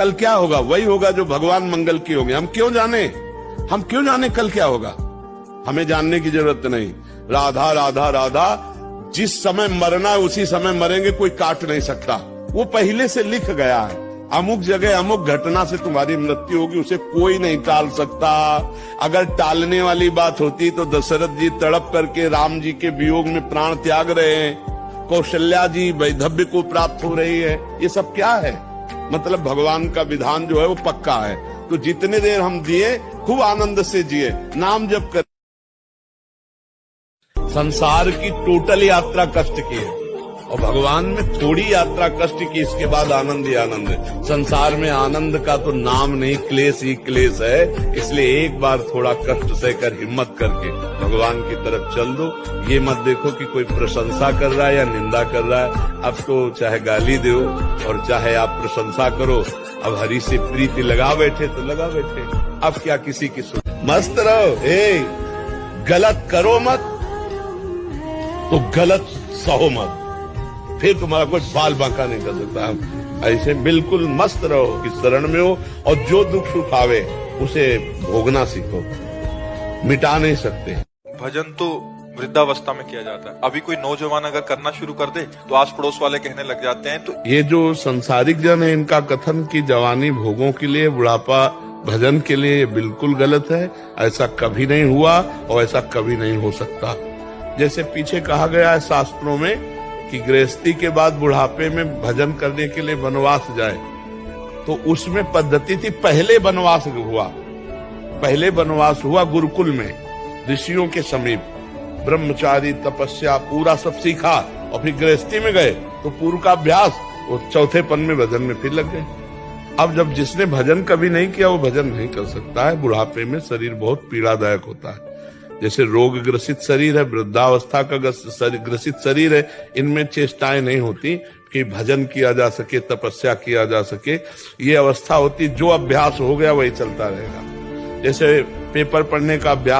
कल क्या होगा? वही होगा जो भगवान मंगल की होंगे। हम क्यों जाने कल क्या होगा? हमें जानने की जरूरत नहीं। राधा राधा राधा, जिस समय मरना है उसी समय मरेंगे, कोई काट नहीं सकता। वो पहले से लिख गया है। अमुक जगह अमुक घटना से तुम्हारी मृत्यु होगी, उसे कोई नहीं टाल सकता। अगर टालने वाली बात होती तो दशरथ जी तड़प करके राम जी के वियोग में प्राण त्याग रहे हैं, कौशल्या जी वैधव्य को प्राप्त हो रही है। ये सब क्या है? मतलब भगवान का विधान जो है वो पक्का है। तो जितने देर हम दिए खूब आनंद से जिए, नाम जप कर। संसार की टोटल यात्रा कष्ट की है और भगवान में थोड़ी यात्रा कष्ट की, इसके बाद आनंद ही आनंद है। संसार में आनंद का तो नाम नहीं, क्लेश ही क्लेश है। इसलिए एक बार थोड़ा कष्ट सहकर हिम्मत करके भगवान की तरफ चल दो। ये मत देखो कि कोई प्रशंसा कर रहा है या निंदा कर रहा है। अब तो चाहे गाली दो और चाहे आप प्रशंसा करो, अब हरि से प्रीति लगा बैठे तो लगा बैठे। अब क्या किसी की सुन, मस्त रहो। गलत करो मत तो गलत सहो मत, फिर तुम्हारा कोई बाल बांका नहीं कर सकता। ऐसे बिल्कुल मस्त रहो कि शरण में हो, और जो दुख सुख आवे उसे भोगना सीखो, मिटा नहीं सकते। भजन तो वृद्धावस्था में किया जाता है। अभी कोई नौजवान अगर करना शुरू कर दे तो आस पड़ोस वाले कहने लग जाते हैं। तो ये जो संसारिक जन है, इनका कथन की जवानी भोगों के लिए, बुढ़ापा भजन के लिए, ये बिल्कुल गलत है। ऐसा कभी नहीं हुआ और ऐसा कभी नहीं हो सकता। जैसे पीछे कहा गया है शास्त्रों में कि गृहस्थी के बाद बुढ़ापे में भजन करने के लिए वनवास जाए, तो उसमें पद्धति थी पहले वनवास हुआ गुरुकुल में, ऋषियों के समीप, ब्रह्मचारी तपस्या पूरा सब सीखा, और फिर गृहस्थी में गए तो पूर्व का अभ्यास, वो चौथे पन में भजन में फिर लग गए। अब जब जिसने भजन कभी नहीं किया वो भजन नहीं कर सकता है। बुढ़ापे में शरीर बहुत पीड़ादायक होता है। जैसे रोग ग्रसित शरीर है, वृद्धावस्था का ग्रसित शरीर है, इनमें चेष्टाएं नहीं होती कि भजन किया जा सके, तपस्या किया जा सके। ये अवस्था होती जो अभ्यास हो गया वही चलता रहेगा। जैसे पेपर पढ़ने का अभ्यास